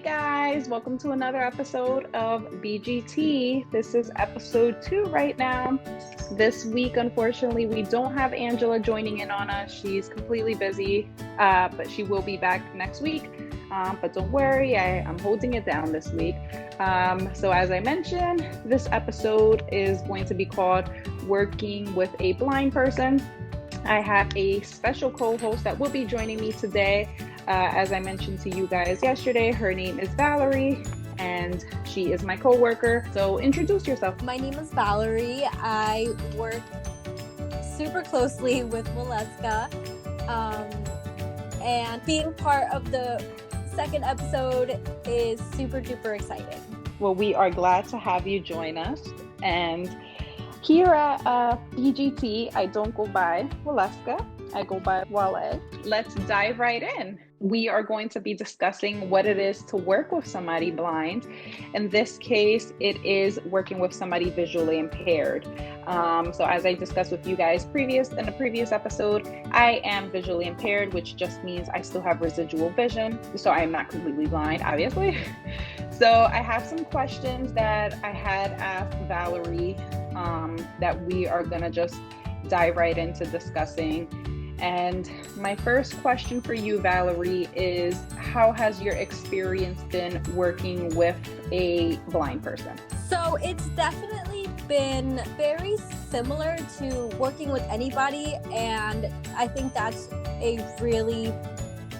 guys, welcome to another episode of BGT. This is episode 2 right now. This week, unfortunately, we don't have Angela joining in on us. She's completely busy, but she will be back next week. But don't worry, I'm holding it down this week. So as I mentioned, this episode is going to be called Working with a Blind Person. I have a special co-host that will be joining me today. As I mentioned to you guys yesterday, her name is Valerie, and she is my co-worker. So introduce yourself. My name is Valerie. I work super closely with Waleska, and being part of the second episode is super duper exciting. Well, we are glad to have you join us. And here at BGT, I don't go by Waleska, I go by Wale. Let's dive right in. We are going to be discussing what it is to work with somebody blind. In this case, it is working with somebody visually impaired. So as I discussed with you guys in the previous episode, I am visually impaired, which just means I still have residual vision. So I'm not completely blind, obviously. So I have some questions that I had asked Valerie that we are gonna just dive right into discussing. And my first question for you, Valerie, is how has your experience been working with a blind person? So it's definitely been very similar to working with anybody, and I think that's a really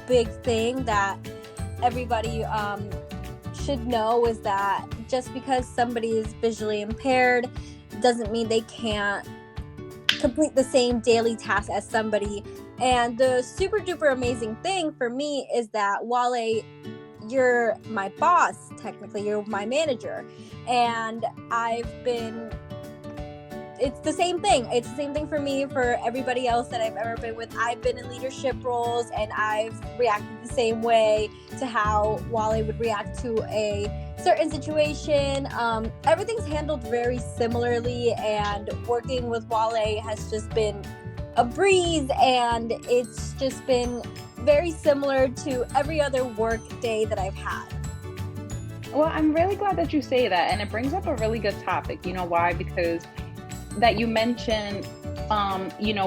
big thing that everybody should know, is that just because somebody is visually impaired doesn't mean they can't complete the same daily task as somebody. And the super duper amazing thing for me is that Wale, you're my boss, technically, you're my manager, and it's the same thing. It's the same thing for me, for everybody else that I've ever been with. I've been in leadership roles, and I've reacted the same way to how Wale would react to a certain situation. Everything's handled very similarly, and working with Wale has just been a breeze, and it's just been very similar to every other work day that I've had. Well, I'm really glad that you say that, and it brings up a really good topic. You know why? Because that you mentioned,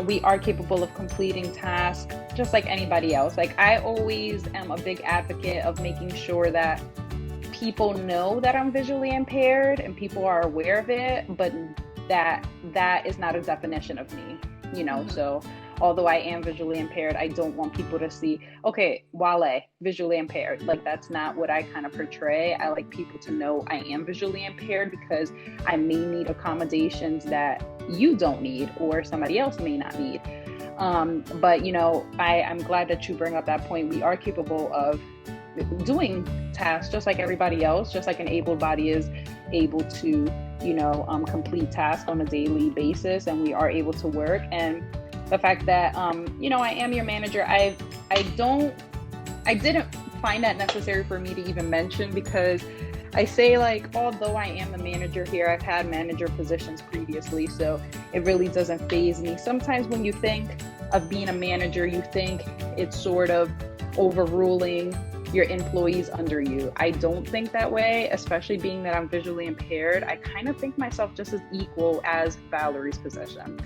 we are capable of completing tasks just like anybody else. Like, I always am a big advocate of making sure that people know that I'm visually impaired and people are aware of it, but that is not a definition of me, Mm-hmm. So although I am visually impaired, I don't want people to see, okay, Wale, visually impaired. Like, that's not what I kind of portray. I like people to know I am visually impaired because I may need accommodations that you don't need or somebody else may not need. But I'm glad that you bring up that point. We are capable of doing tasks just like everybody else, just like an able body is able to, complete tasks on a daily basis, and we are able to work. And the fact that, I am your manager, I didn't find that necessary for me to even mention, because I say, like, although I am the manager here, I've had manager positions previously, so it really doesn't faze me. Sometimes when you think of being a manager, you think it's sort of overruling your employees under you. I don't think that way, especially being that I'm visually impaired. I kind of think myself just as equal as Valerie's position.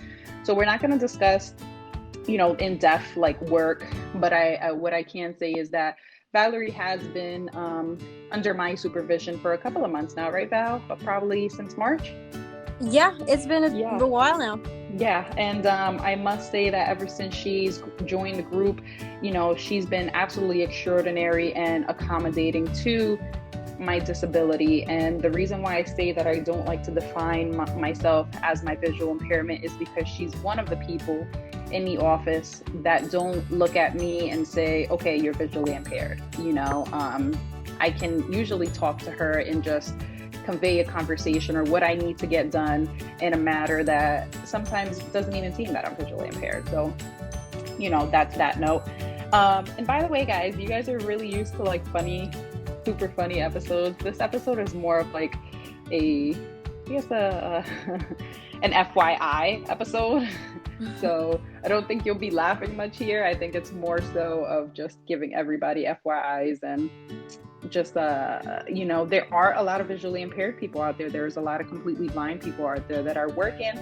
So we're not going to discuss, in depth like work, but what I can say is that Valerie has been under my supervision for a couple of months now, right, Val? But probably since March. Yeah, it's been a while now. Yeah, and I must say that ever since she's joined the group, she's been absolutely extraordinary and accommodating to my disability. And the reason why I say that I don't like to define myself as my visual impairment is because she's one of the people in the office that don't look at me and say, okay, you're visually impaired. I can usually talk to her and just convey a conversation or what I need to get done in a matter that sometimes doesn't even seem that I'm visually impaired. So, that's that note. And by the way, guys, you guys are really used to like super funny episodes. This episode is more of like an FYI episode. So I don't think you'll be laughing much here. I think it's more so of just giving everybody FYIs and just there are a lot of visually impaired people out there. There's a lot of completely blind people out there that are working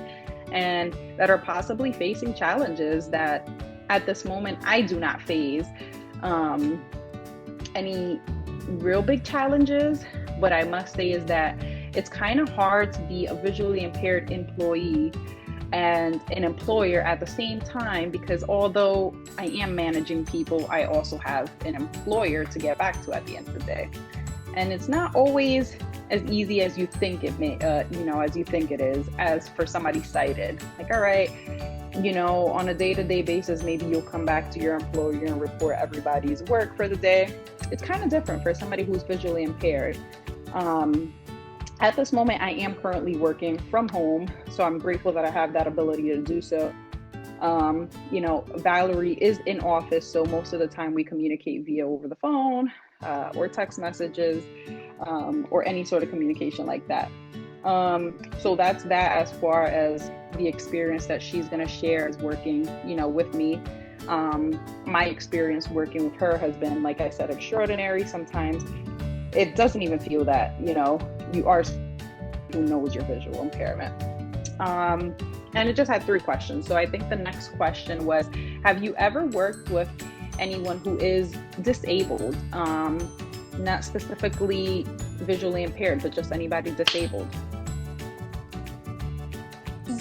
and that are possibly facing challenges that at this moment I do not face any real big challenges. What I must say is that it's kind of hard to be a visually impaired employee and an employer at the same time, because although I am managing people, I also have an employer to get back to at the end of the day. And it's not always as easy as you think it may, as you think it is, as for somebody sighted. Like, all right, on a day-to-day basis, maybe you'll come back to your employer and report everybody's work for the day. It's kind of different for somebody who's visually impaired. At this moment, I am currently working from home, so I'm grateful that I have that ability to do so. Valerie is in office, so most of the time we communicate via over the phone or text messages or any sort of communication like that. So that's that as far as the experience that she's going to share as working, with me. My experience working with her has been, like I said, extraordinary. Sometimes it doesn't even feel that, you are who knows your visual impairment. And it just had 3 questions. So I think the next question was, have you ever worked with anyone who is disabled? Not specifically visually impaired, but just anybody disabled.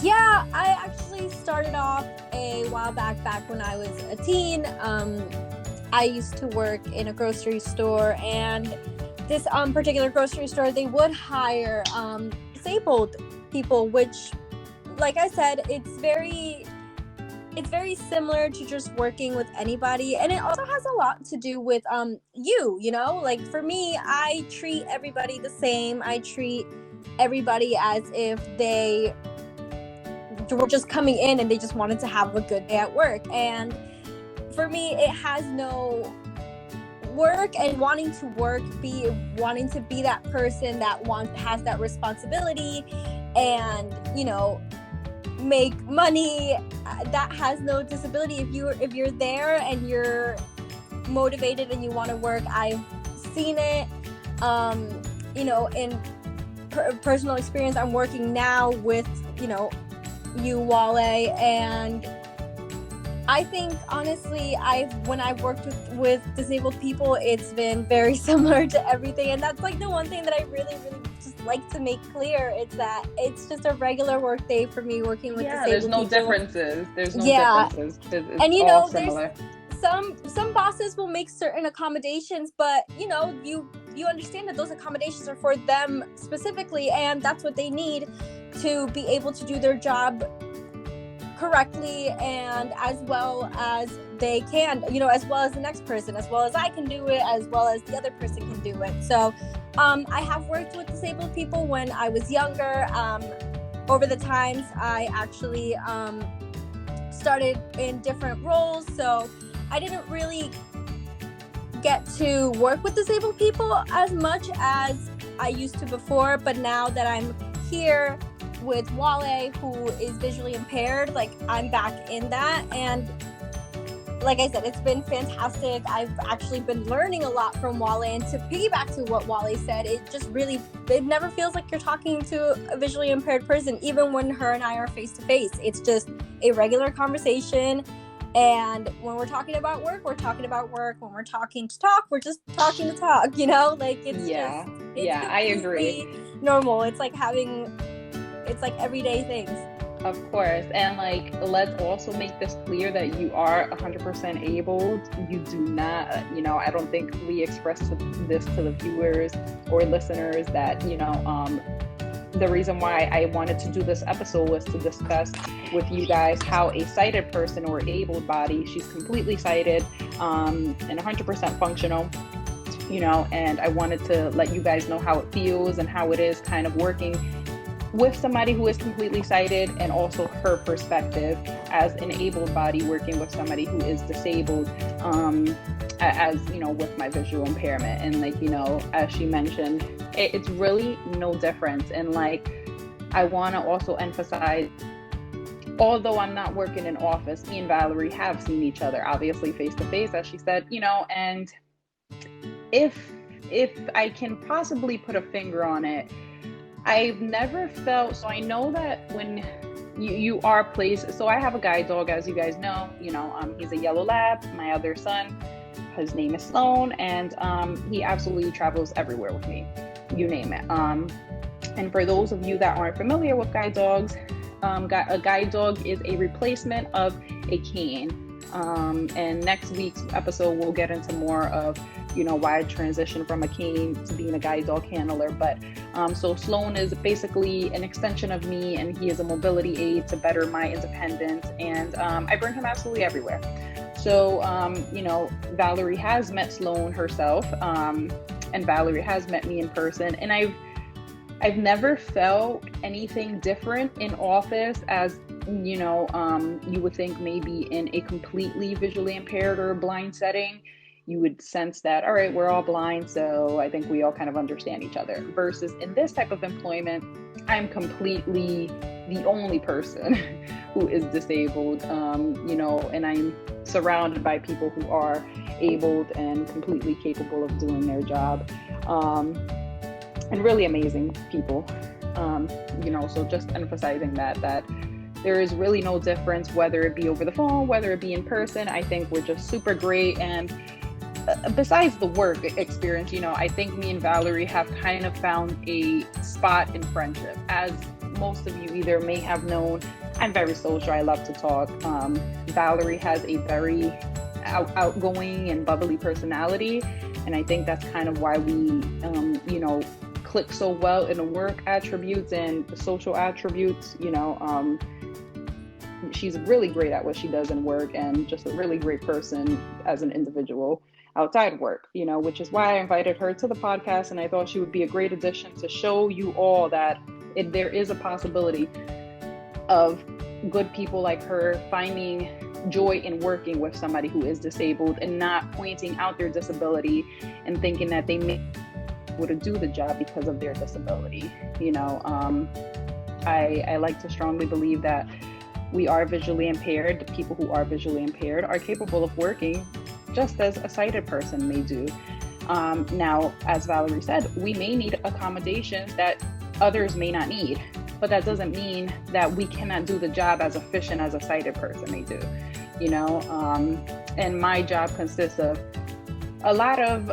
Yeah, I actually started off a while back when I was a teen. I used to work in a grocery store, and this particular grocery store, they would hire disabled people, which, like I said, it's very similar to just working with anybody, and it also has a lot to do with like for me, I treat everybody the same. I treat everybody as if they were just coming in and they just wanted to have a good day at work. And for me, it has no work and wanting to be that person that has that responsibility and make money, that has no disability. If you're there and you're motivated and you want to work, I've seen it in personal experience. I'm working now with you, Wale, and I think honestly, when I've worked with disabled people, it's been very similar to everything. And that's like the one thing that I really, really just like to make clear. It's that it's just a regular work day for me working with disabled people. There's no differences. It's and all similar. There's some bosses will make certain accommodations, but you understand that those accommodations are for them specifically, and that's what they need to be able to do their job correctly and as well as they can, as well as the next person, as well as I can do it, as well as the other person can do it. So I have worked with disabled people when I was younger. Over the times, I actually started in different roles, so I didn't really get to work with disabled people as much as I used to before. But now that I'm here with Wale, who is visually impaired, like I'm back in that, and like I said, it's been fantastic. I've actually been learning a lot from Wale, and to piggyback to what Wale said, it never feels like you're talking to a visually impaired person, even when her and I are face to face. It's just a regular conversation, and when we're talking about work, we're talking about work. When we're talking to talk, we're just talking to talk, like it's I agree. Normal. It's like everyday things. Of course. And let's also make this clear that you are 100% able. You do not, I don't think we express this to the viewers or listeners that, the reason why I wanted to do this episode was to discuss with you guys how a sighted person or able body, she's completely sighted and 100% functional, and I wanted to let you guys know how it feels and how it is kind of working with somebody who is completely sighted, and also her perspective as an able body working with somebody who is disabled, as with my visual impairment. And as she mentioned, it's really no difference. And I want to also emphasize although I'm not working in office, me and Valerie have seen each other, obviously face to face, as she said, and if I can possibly put a finger on it, I've never felt, so I know that when you are placed, so I have a guide dog, as you guys know, he's a yellow lab, my other son, his name is Sloan, and he absolutely travels everywhere with me, you name it. And for those of you that aren't familiar with guide dogs, a guide dog is a replacement of a cane. And next week's episode, we'll get into more of, why I transitioned from a cane to being a guide dog handler. But so Sloan is basically an extension of me, and he is a mobility aid to better my independence. And I bring him absolutely everywhere. So, Valerie has met Sloan herself, and Valerie has met me in person. And I've never felt anything different in office as, you would think maybe in a completely visually impaired or blind setting, you would sense that, all right, we're all blind, so I think we all kind of understand each other. Versus in this type of employment, I'm completely the only person who is disabled, and I'm surrounded by people who are able and completely capable of doing their job. And really amazing people, so just emphasizing that there is really no difference, whether it be over the phone, whether it be in person. I think we're just super great. And besides the work experience, I think me and Valerie have kind of found a spot in friendship. As most of you either may have known, I'm very social. I love to talk. Valerie has a very outgoing and bubbly personality. And I think that's kind of why we, click so well in the work attributes and the social attributes. She's really great at what she does in work, and just a really great person as an individual outside work, which is why I invited her to the podcast. And I thought she would be a great addition to show you all that there is a possibility of good people like her finding joy in working with somebody who is disabled, and not pointing out their disability and thinking that they may able to do the job because of their disability. I like to strongly believe that we are visually impaired. The people who are visually impaired are capable of working just as a sighted person may do. Now, as Valerie said, we may need accommodations that others may not need, but that doesn't mean that we cannot do the job as efficient as a sighted person may do. And my job consists of a lot of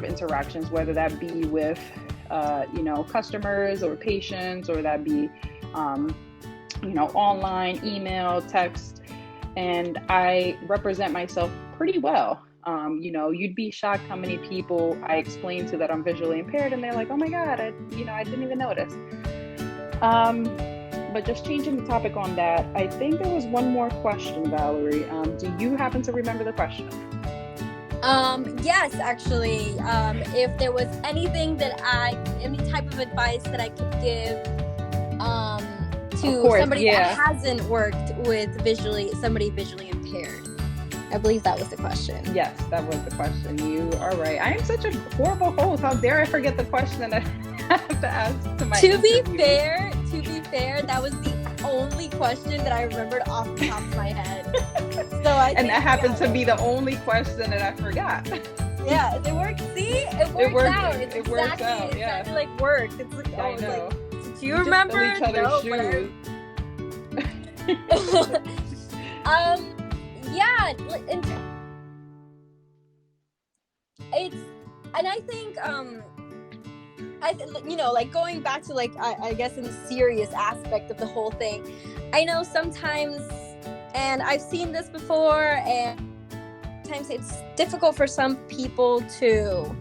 interactions, whether that be with customers or patients, or that be online, email, text, and I represent myself pretty well. You'd be shocked how many people I explain to that I'm visually impaired, and they're like, oh my God, I didn't even notice. But just changing the topic on that, I think there was one more question, Valerie. Do you happen to remember the question? Yes, actually, if there was any type of advice that I could give, to somebody that hasn't worked with somebody visually impaired. I believe that was the question. Yes, that was the question. You are right. I am such a horrible host. How dare I forget the question that I have to ask to my To be fair, that was the only question that I remembered off the top of my head. And that happened to be the only question that I forgot. Yeah, it worked. See? It worked out. It worked out, yeah. Exactly like work. It's like, I know. Do you remember? Each other's shoes. Yeah, and I think like going back to I guess in the serious aspect of the whole thing, I know sometimes, and I've seen this before, and sometimes it's difficult for some people to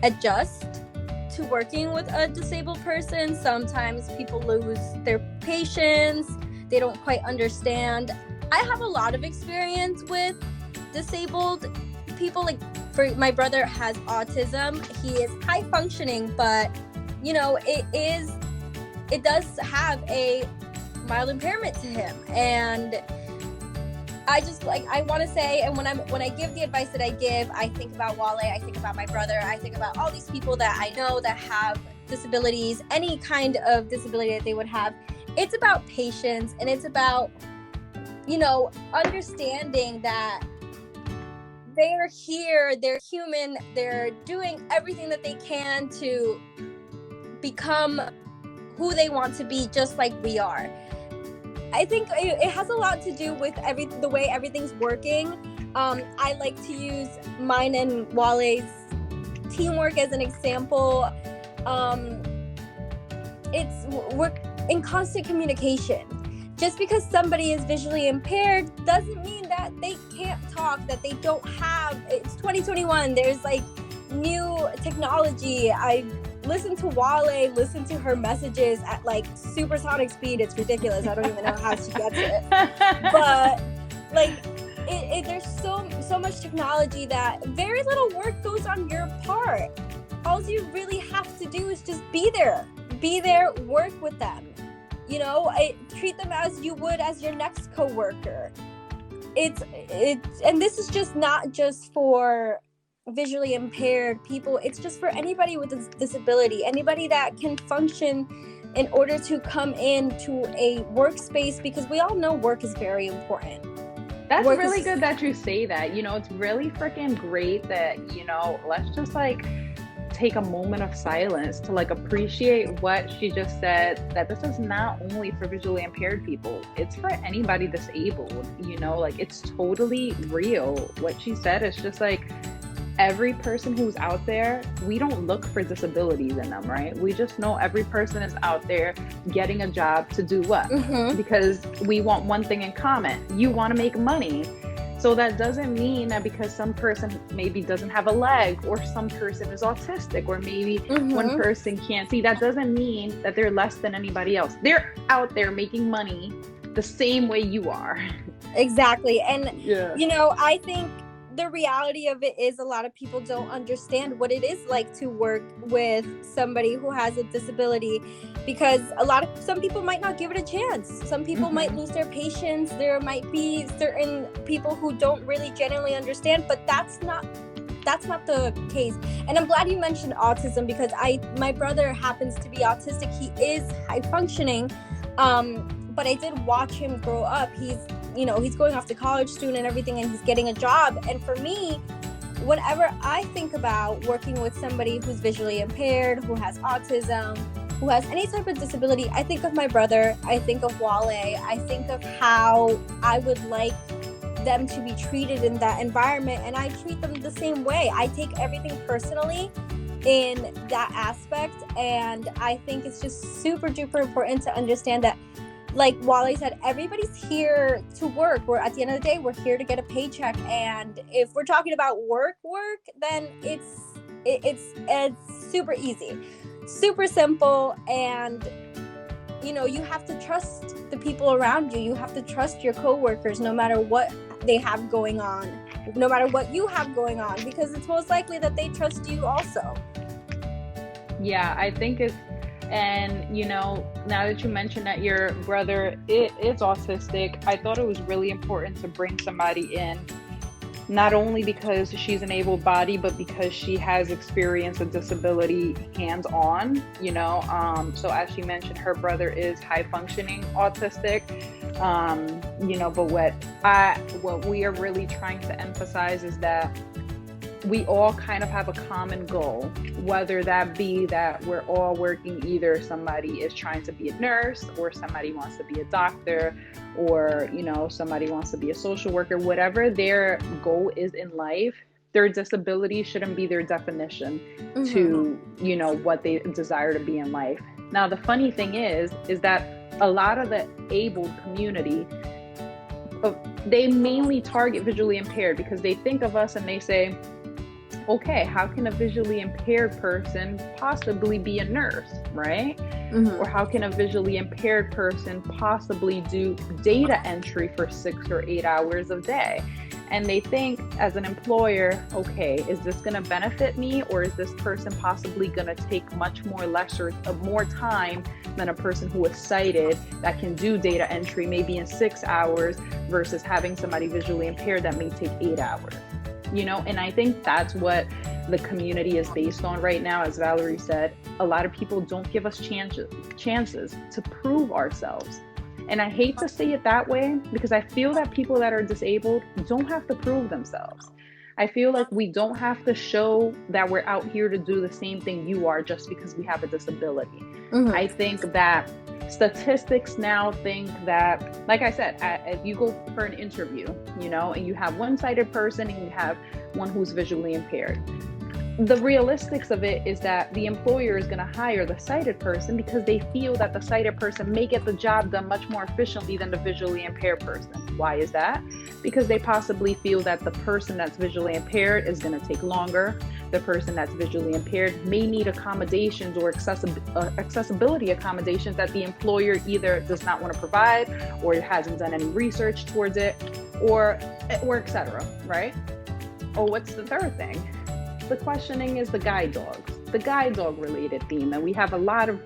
adjust to working with a disabled person. Sometimes people lose their patience. They don't quite understand. I have a lot of experience with disabled people. For my brother has autism. He is high functioning, but it does have a mild impairment to him. And I just I want to say, and when I give the advice that I give, I think about Wale, I think about my brother, I think about all these people that I know that have disabilities, any kind of disability that they would have. it's about patience, and it's about, understanding that they're here, they're human, they're doing everything that they can to become who they want to be, just like we are. I think it has a lot to do with the way everything's working. I like to use mine and Wale's teamwork as an example. We're in constant communication. Just because somebody is visually impaired doesn't mean that they can't talk, that they don't have, it's 2021, there's like new technology. I listen to Wale, listen to her messages at like supersonic speed. It's ridiculous. I don't even know how she gets it. But like, there's so much technology that very little work goes on your part. All you really have to do is just be there, work with them. Treat them as you would as your next coworker. And this is just not just for visually impaired people. It's just for anybody with a disability, anybody that can function in order to come into a workspace, because we all know work is very important. That's really good that you say that. It's really freaking great that, let's just like take a moment of silence to like appreciate what she just said, that this is not only for visually impaired people, it's for anybody disabled. Like, it's totally real. What she said is just like, every person who's out there, we don't look for disabilities in them, right? We just know every person is out there getting a job to do what? Mm-hmm. Because we want one thing in common. You want to make money. So that doesn't mean that because some person maybe doesn't have a leg, or some person is autistic, or maybe one person can't see, that doesn't mean that they're less than anybody else. They're out there making money the same way you are. Exactly. And, I think the reality of it is a lot of people don't understand what it is like to work with somebody who has a disability, because some people might not give it a chance. Some people might lose their patience. There might be certain people who don't really genuinely understand, but that's not the case. And I'm glad you mentioned autism, because my brother happens to be autistic. He is high functioning, but I did watch him grow up. He's going off to college soon and everything, and he's getting a job. And for me, whenever I think about working with somebody who's visually impaired, who has autism, who has any type of disability, I think of my brother, I think of Wale, I think of how I would like them to be treated in that environment, and I treat them the same way. I take everything personally in that aspect, and I think it's just super duper important to understand that, like Wale said, everybody's here to work. At the end of the day, we're here to get a paycheck. And if we're talking about work, then it's super easy, super simple. And, you have to trust the people around you. You have to trust your coworkers, no matter what they have going on, no matter what you have going on, because it's most likely that they trust you also. Yeah, I think and now that you mentioned that your brother is autistic, I thought it was really important to bring somebody in, not only because she's an able-bodied, but because she has experienced a disability hands-on. So as she mentioned, her brother is high-functioning autistic. But what we are really trying to emphasize is that we all kind of have a common goal, whether that be that we're all working, either somebody is trying to be a nurse, or somebody wants to be a doctor, or, somebody wants to be a social worker. Whatever their goal is in life, their disability shouldn't be their definition to, what they desire to be in life. Now, the funny thing is that a lot of the abled community, they mainly target visually impaired, because they think of us and they say, okay, how can a visually impaired person possibly be a nurse, right? Or how can a visually impaired person possibly do data entry for 6 or 8 hours a day? And they think, as an employer, okay, is this going to benefit me, or is this person possibly going to take much more time than a person who is sighted that can do data entry maybe in 6 hours, versus having somebody visually impaired that may take 8 hours? And I think that's what the community is based on right now. As Valerie said, a lot of people don't give us chances to prove ourselves. And I hate to say it that way, because I feel that people that are disabled don't have to prove themselves. I feel like we don't have to show that we're out here to do the same thing you are just because we have a disability. I think that statistics now think that, like I said, if you go for an interview, and you have one sighted person and you have one who's visually impaired, the realistics of it is that the employer is going to hire the sighted person because they feel that the sighted person may get the job done much more efficiently than the visually impaired person. Why is that? Because they possibly feel that the person that's visually impaired is going to take longer. The person that's visually impaired may need accommodations or accessibility accommodations that the employer either does not want to provide, or hasn't done any research towards it, or etc. Right? Oh, what's the third thing? The questioning is the guide dogs, the guide dog related theme. And we have a lot of,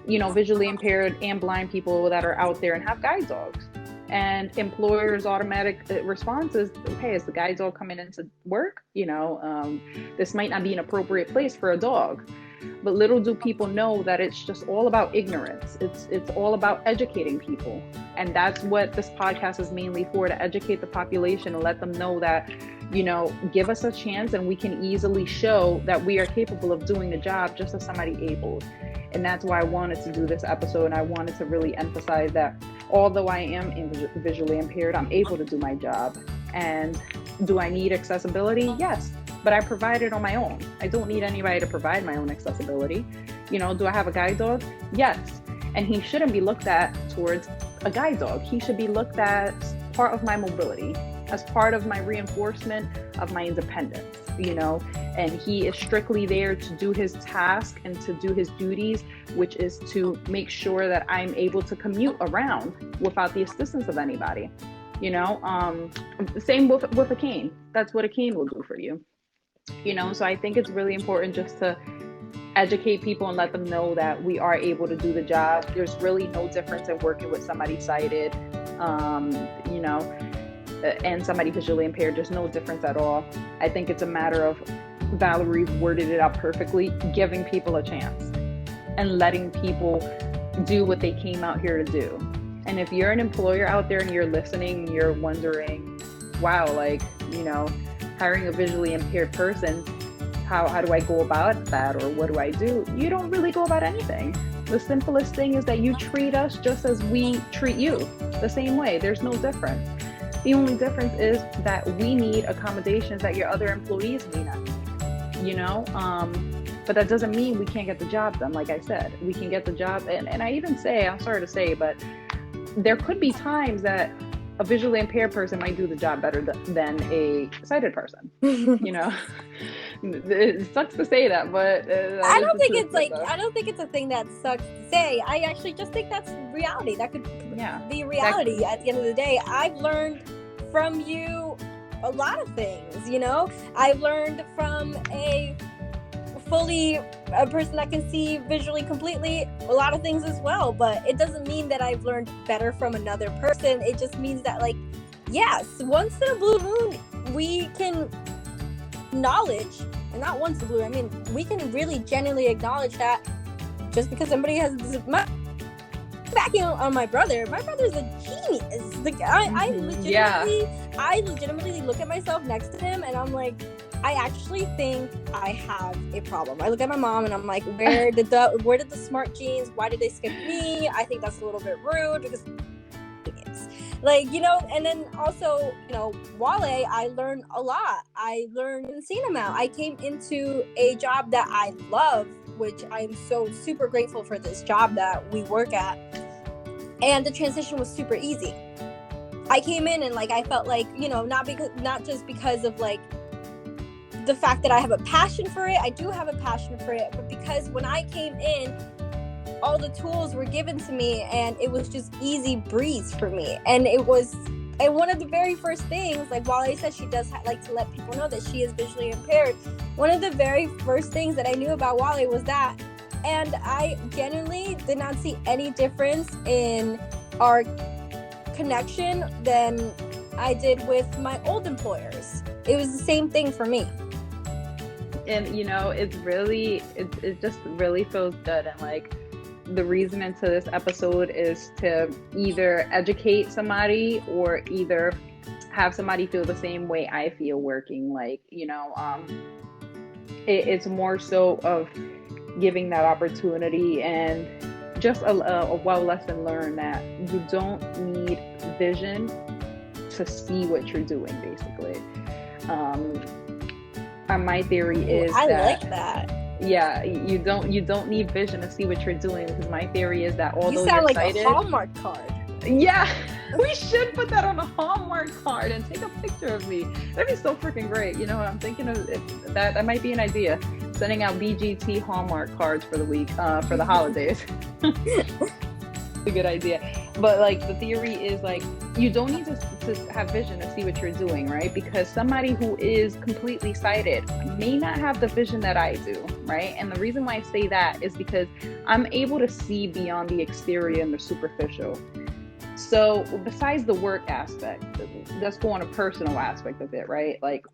visually impaired and blind people that are out there and have guide dogs. And employers' automatic response is, hey, is the guide dog coming into work? This might not be an appropriate place for a dog. But little do people know that it's just all about ignorance. It's all about educating people. And that's what this podcast is mainly for, to educate the population and let them know that, give us a chance and we can easily show that we are capable of doing the job just as somebody able. And that's why I wanted to do this episode. And I wanted to really emphasize that although I am visually impaired, I'm able to do my job. And do I need accessibility? Yes. But I provide it on my own. I don't need anybody to provide my own accessibility. Do I have a guide dog? Yes. And he shouldn't be looked at towards a guide dog. He should be looked at as part of my mobility, as part of my reinforcement of my independence, and he is strictly there to do his task and to do his duties, which is to make sure that I'm able to commute around without the assistance of anybody. Same with a cane. That's what a cane will do for you. So I think it's really important just to educate people and let them know that we are able to do the job. There's really no difference in working with somebody sighted, and somebody visually impaired. There's no difference at all. I think it's a matter of, Valerie worded it out perfectly, giving people a chance and letting people do what they came out here to do. And if you're an employer out there and you're listening, you're wondering, wow, hiring a visually impaired person, how do I go about that, or what do I do? You don't really go about anything. The simplest thing is that you treat us just as we treat you, the same way. There's no difference. The only difference is that we need accommodations that your other employees may not need, but that doesn't mean we can't get the job done. Like I said, we can get the job. And I even say, I'm sorry to say, but there could be times that a visually impaired person might do the job better than a sighted person. It sucks to say that, but I don't think it's a thing that sucks to say. I actually just think that's reality. That could be reality at the end of the day. I've learned from you a lot of things. I've learned from a person that can see visually completely a lot of things as well, but it doesn't mean that I've learned better from another person. It just means that, yes, once in a blue moon we can acknowledge, and not once in a blue, I mean, we can really genuinely acknowledge that just because somebody has backing on my brother's a genius. I legitimately look at myself next to him and I'm like, I actually think I have a problem. I look at my mom and I'm like, where did the smart genes, why did they skip me? I think that's a little bit rude because and then also, Wale, I learned a lot. I learned an insane amount. I came into a job that I love, which I'm so super grateful for this job that we work at. And the transition was super easy. I came in and I felt not just because of the fact that I have a passion for it. I do have a passion for it, but because when I came in, all the tools were given to me and it was just easy breeze for me. And one of the very first things, Wale said she does like to let people know that she is visually impaired. One of the very first things that I knew about Wale was that. And I genuinely did not see any difference in our connection than I did with my old employers. It was the same thing for me. And it just really feels good. And like the reason into this episode is to either educate somebody or either have somebody feel the same way I feel working. Like, it's more so of giving that opportunity and just a well lesson learned that you don't need vision to see what you're doing, basically. My theory is I like that. Yeah, you don't need vision to see what you're doing, because my theory is that although you sound like excited, a Hallmark card. Yeah, we should put that on a Hallmark card and take a picture of me. That'd be so freaking great. I'm thinking of that might be an idea. Sending out BGT Hallmark cards for the week, for the holidays. A good idea. But like the theory is like you don't need to have vision to see what you're doing, right? Because somebody who is completely sighted may not have the vision that I do, right? And the reason why I say that is because I'm able to see beyond the exterior and the superficial. So besides the work aspect, let's go on a personal aspect of it, right? Like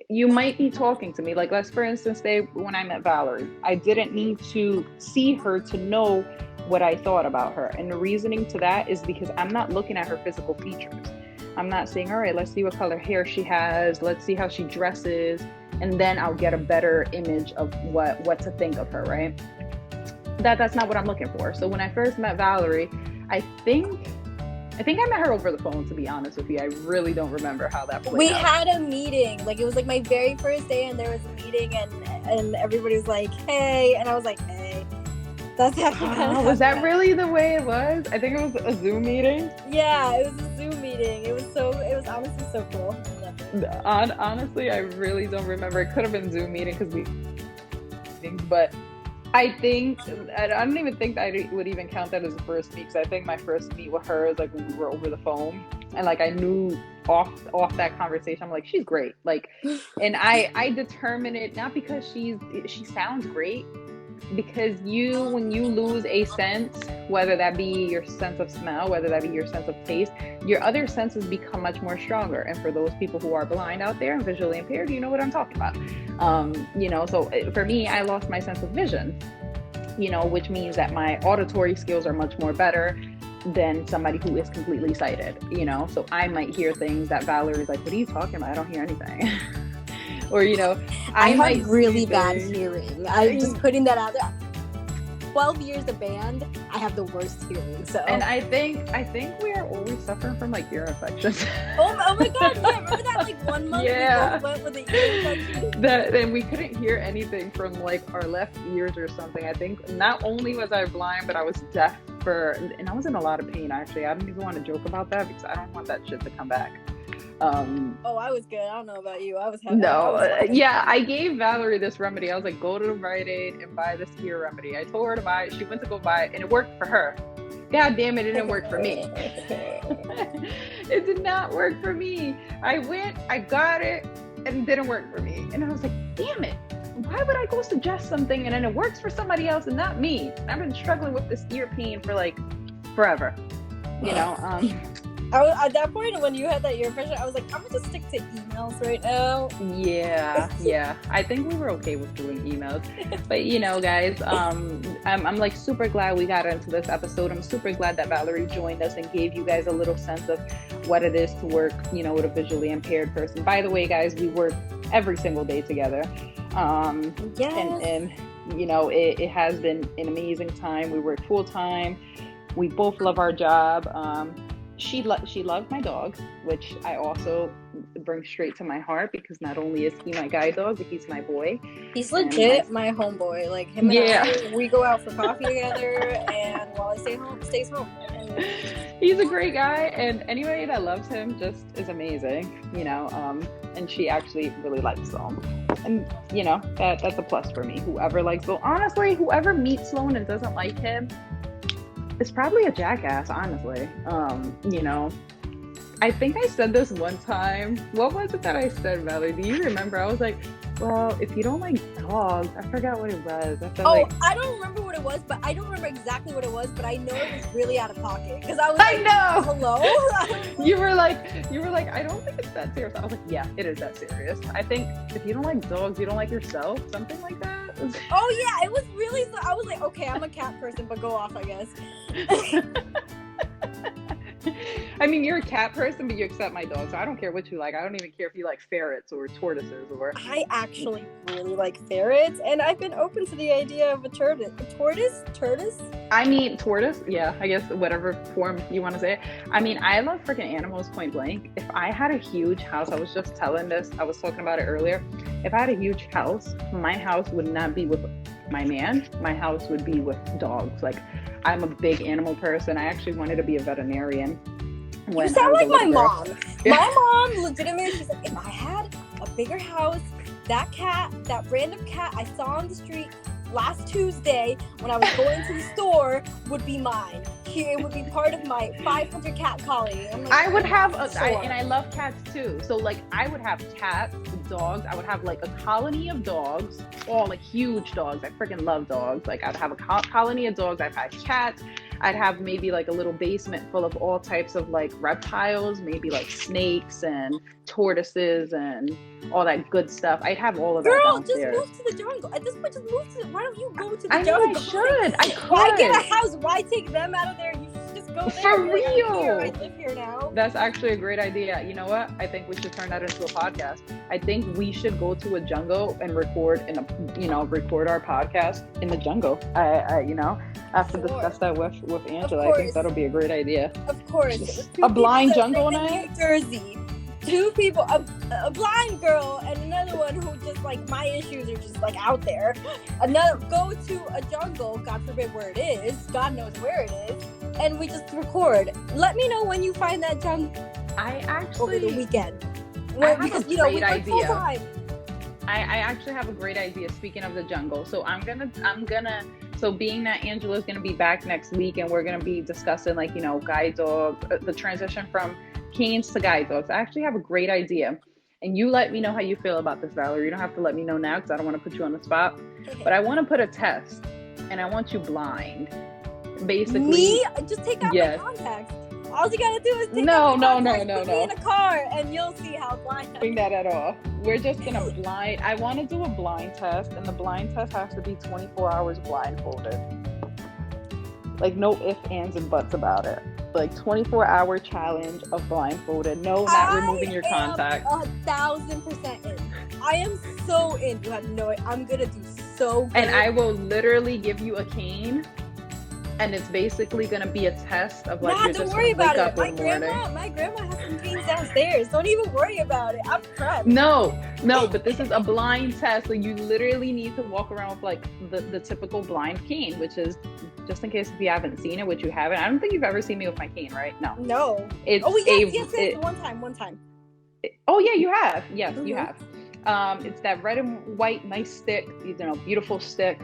you might be talking to me, like let's for instance say when I met Valerie, I didn't need to see her to know what I thought about her. And the reasoning to that is because I'm not looking at her physical features. I'm not saying, all right, let's see what color hair she has, let's see how she dresses, and then I'll get a better image of what to think of her, right? That's not what I'm looking for. So when I first met Valerie, I think I met her over the phone, to be honest with you. I really don't remember how that played out. We had a meeting. Like, it was like my very first day, and there was a meeting, and everybody was like, hey. And I was like, hey. That's how was that really the way it was? I think it was a Zoom meeting. Yeah, it was a Zoom meeting. It was honestly so cool. Honestly, I really don't remember. It could have been Zoom meeting but I don't even think that I would even count that as a first meet, because I think my first meet with her is like when we were over the phone, and like I knew off that conversation, I'm like, she's great. Like, and I determine it not because she sounds great, because when you lose a sense, whether that be your sense of smell, whether that be your sense of taste, your other senses become much more stronger. And for those people who are blind out there and visually impaired, you know what I'm talking about. So for me, I lost my sense of vision, which means that my auditory skills are much more better than somebody who is completely sighted, so I might hear things that Valerie's like, what are you talking about? I don't hear anything. Or, I have really bad hearing. I'm just putting that out there. 12 years of band, I have the worst hearing. So, and I think we are always suffering from like ear infections. Oh my god! Yeah, remember that like 1 month we went with the ear infection. Then we couldn't hear anything from like our left ears or something. I think not only was I blind, but I was deaf and I was in a lot of pain. Actually, I don't even want to joke about that because I don't want that shit to come back. I was good. I don't know about you. I was happy. I gave Valerie this remedy. I was like, go to Rite Aid and buy this ear remedy. I told her to buy it. She went to go buy it, and it worked for her. God damn it, it didn't work for me. It did not work for me. I went, I got it, and it didn't work for me. And I was like, damn it. Why would I go suggest something and then it works for somebody else and not me? I've been struggling with this ear pain for like forever. At that point, when you had that ear infection, I was like, I'm gonna just stick to emails right now. Yeah. I think we were okay with doing emails. But, guys, I'm like super glad we got into this episode. I'm super glad that Valerie joined us and gave you guys a little sense of what it is to work, with a visually impaired person. By the way, guys, we work every single day together. Yes. And it has been an amazing time. We work full time. We both love our job. She loves my dog, which I also bring straight to my heart, because not only is he my guide dog, but he's my boy. He's legit my homeboy. Like him and I, we go out for coffee together, and while I stay home, stays home. He's a great guy, and anybody that loves him just is amazing, and she actually really likes him. And, that's a plus for me. Whoever likes Sloan, honestly, whoever meets Sloan and doesn't like him, it's probably a jackass, honestly. I think I said this one time. What was it that I said, Valerie? Do you remember? I was like, Well, if you don't like dogs, I forgot what it was. I feel Oh, like I don't remember what it was, but I don't remember exactly what it was, but I know it was really out of pocket because I was I like, know. hello? I was You were like, I don't think it's that serious. I was like, yeah, it is that serious. I think if you don't like dogs, you don't like yourself, something like that. oh yeah, it was really. I was like, okay, I'm a cat person, but go off, I guess. I mean, you're a cat person, but you accept my dog, so I don't care what you like. I don't even care if you like ferrets or tortoises or. I actually really like ferrets, and I've been open to the idea of a tortoise. Tortoise? I mean, tortoise. Yeah, I guess whatever form you want to say it. I mean, I love freaking animals point blank. If I had a huge house, I was just telling this. I was talking about it earlier. If I had a huge house, my house would not be with my man. My house would be with dogs. Like, I'm a big animal person. I actually wanted to be a veterinarian. You sound like my mom. Yeah. My mom, legitimately, she's like, if I had a bigger house, that random cat I saw on the street last Tuesday when I was going to the store would be mine. It would be part of my 500 cat colony. I'm like, I would have, sure. and I love cats too. So like, I would have cats, dogs. I would have like a colony of dogs, all like huge dogs. I freaking love dogs. Like, I'd have a colony of dogs. I'd have cats. I'd have maybe like a little basement full of all types of like reptiles, maybe like snakes and tortoises and all that good stuff. I'd have all of that downstairs. Girl, just move to the jungle. At this point, just move to. Why don't you go to the I jungle? know I should. I could. Why get a house? Why take them out of there? You should just go there. For real. I live here now. That's actually a great idea. You know what? I think we should turn that into a podcast. I think we should go to a jungle and record record our podcast in the jungle. I have to discuss that with Angela. I think that'll be a great idea. Of course. A blind jungle night? New Jersey. Two people, a blind girl and another one who just like, my issues are just like out there. Go to a jungle, God forbid where it is, God knows where it is, and we just record. Let me know when you find that jungle. Over the weekend. I have a great idea. I actually have a great idea. Speaking of the jungle, so I'm gonna. So being that Angela's gonna be back next week, and we're gonna be discussing like guide dog, the transition from canes to guide dogs. I actually have a great idea, and you let me know how you feel about this, Valerie. You don't have to let me know now because I don't want to put you on the spot. But I want to put a test, and I want you blind. Basically, me just take out my contacts. All you gotta do is take out my contacts, put me in a car, and you'll see how blind I am. Doing that at all. We're just gonna blind. I want to do a blind test, and the blind test has to be 24 hours blindfolded. Like, no ifs, ands, and buts about it. Like, 24-hour challenge of blindfolded. No, not removing your contacts. 1,000% in. I am so in. You have no idea. I'm gonna do so good. And I will literally give you a cane. And it's basically gonna be a test of like, you're don't just worry gonna wake about up it. in the morning. My grandma has some canes downstairs. Don't even worry about it. I'm prepped. No, but this is a blind test. So you literally need to walk around with like the typical blind cane, which is, just in case if you haven't seen it, which you haven't. I don't think you've ever seen me with my cane, right? No. It's yes. One time. Oh yeah, you have. Yes, you have. It's that red and white, nice stick. Beautiful stick.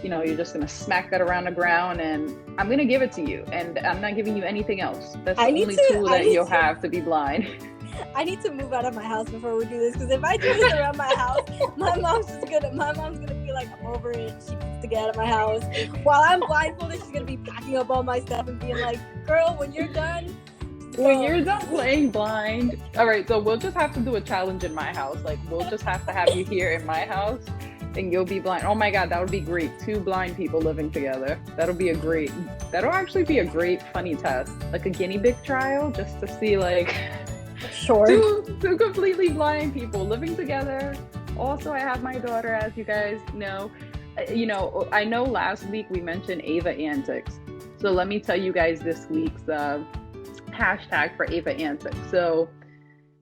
You're just going to smack that around the ground, and I'm going to give it to you. And I'm not giving you anything else. That's the only tool that you'll have to be blind. I need to move out of my house before we do this, because if I do this around my house, my mom's gonna be like, I'm over it. She needs to get out of my house. While I'm blindfolded, she's gonna be packing up all my stuff and being like, girl, when you're done. When you're done playing blind. All right, so we'll just have to do a challenge in my house. Like, we'll just have to have you here in my house. And you'll be blind. Oh my God, that would be great. 2 blind people living together. That'll actually be a great funny test. Like a guinea pig trial, just to see like two completely blind people living together. Also, I have my daughter, as you guys know. I know last week we mentioned Ava Antics. So let me tell you guys this week's hashtag for Ava Antics. So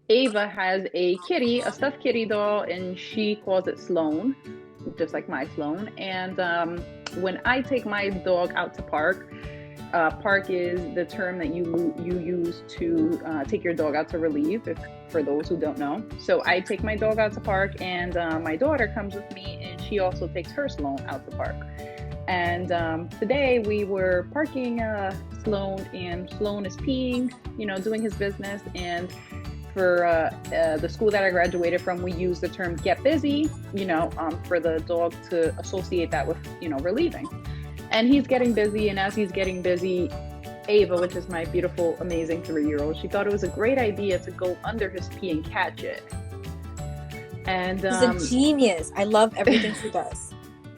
Ava has a stuffed kitty doll, and she calls it Sloan, just like my Sloan. And when I take my dog out to park is the term that you use to take your dog out to relieve, for those who don't know. So I take my dog out to park, and my daughter comes with me, and she also takes her Sloan out to park. And today we were parking Sloan, and Sloan is peeing, doing his business, and the school that I graduated from, we use the term get busy, for the dog to associate that with, relieving. And he's getting busy. And as he's getting busy, Ava, which is my beautiful, amazing 3-year-old, she thought it was a great idea to go under his pee and catch it. And he's a genius. I love everything she does.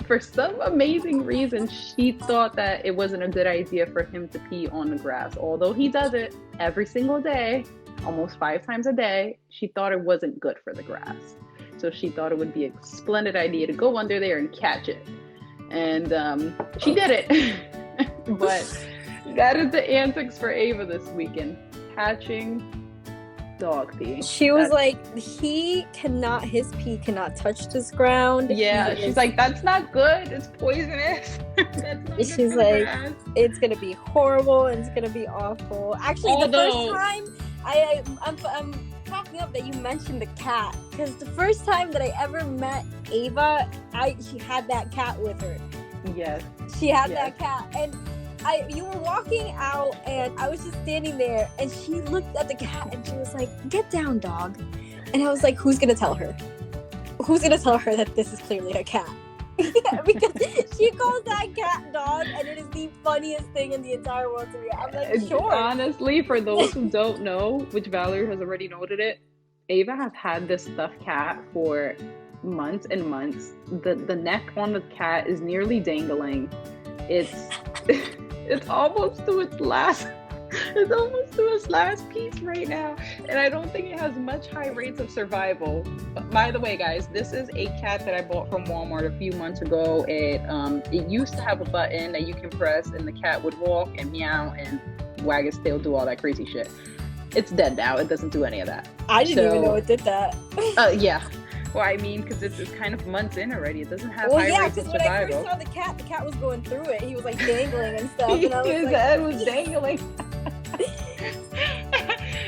For some amazing reason, she thought that it wasn't a good idea for him to pee on the grass. Although he does it every single day, almost 5 times a day, she thought it wasn't good for the grass. So she thought it would be a splendid idea to go under there and catch it. And she did it. But that is the antics for Ava this weekend. Catching dog pee. She was like, his pee cannot touch this ground. Yeah, she's like, that's not good. It's poisonous. She's like, it's gonna be horrible and it's gonna be awful. Actually, the first time I'm cracking up that you mentioned the cat, because the first time that I ever met Ava, she had that cat with her. Yes. She had that cat, and you were walking out, and I was just standing there, and she looked at the cat, and she was like, "Get down, dog." And I was like, "Who's gonna tell her? Who's gonna tell her that this is clearly a cat?" Yeah, because she calls that cat dog, and it is the funniest thing in the entire world to me. I'm like, sure. Honestly, for those who don't know, which Valerie has already noted it, Ava has had this stuffed cat for months and months. The neck on the cat is nearly dangling. It's almost to its last piece right now, and I don't think it has much high rates of survival. But by the way, guys, this is a cat that I bought from Walmart a few months ago. It used to have a button that you can press, and the cat would walk and meow and wag its tail, do all that crazy shit. It's dead now. It doesn't do any of that. I didn't even know it did that. Yeah. Well, I mean, because it's kind of months in already. It doesn't have high rates of survival. When I first saw the cat was going through it. He was like dangling and stuff. And I was His head was dangling.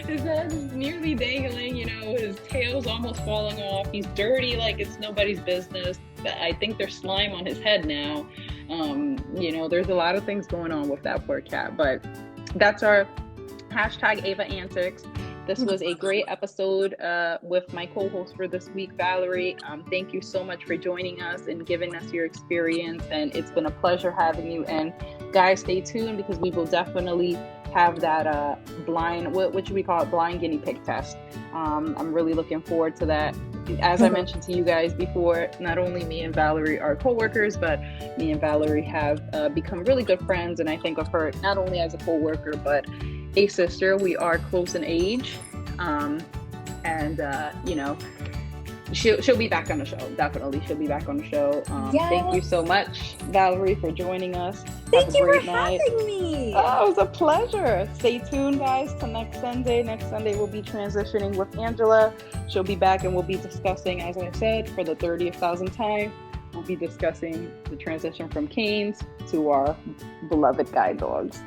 His head is nearly dangling. His tail's almost falling off. He's dirty like it's nobody's business. But I think there's slime on his head now. There's a lot of things going on with that poor cat. But that's our hashtag Ava Antics. This was a great episode with my co-host for this week, Valerie. Thank you so much for joining us and giving us your experience. And it's been a pleasure having you. And guys, stay tuned, because we will definitely have that blind, what should we call it? Blind guinea pig test. I'm really looking forward to that. As I mentioned to you guys before, not only me and Valerie are co-workers, but me and Valerie have become really good friends. And I think of her not only as a co-worker, but a sister. We are close in age, she'll be back on the show. Definitely, she'll be back on the show. Yes. Thank you so much, Valerie, for joining us. Thank you for having me. Oh, it was a pleasure. Stay tuned, guys, to next Sunday. Next Sunday, we'll be transitioning with Angela. She'll be back, and we'll be discussing, as I said, for the 30,000th time, we'll be discussing the transition from canes to our beloved guide dogs.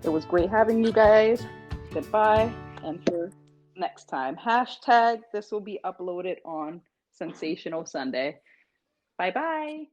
It was great having you guys. Goodbye. And for next time, hashtag this will be uploaded on Sensational Sunday. Bye-bye.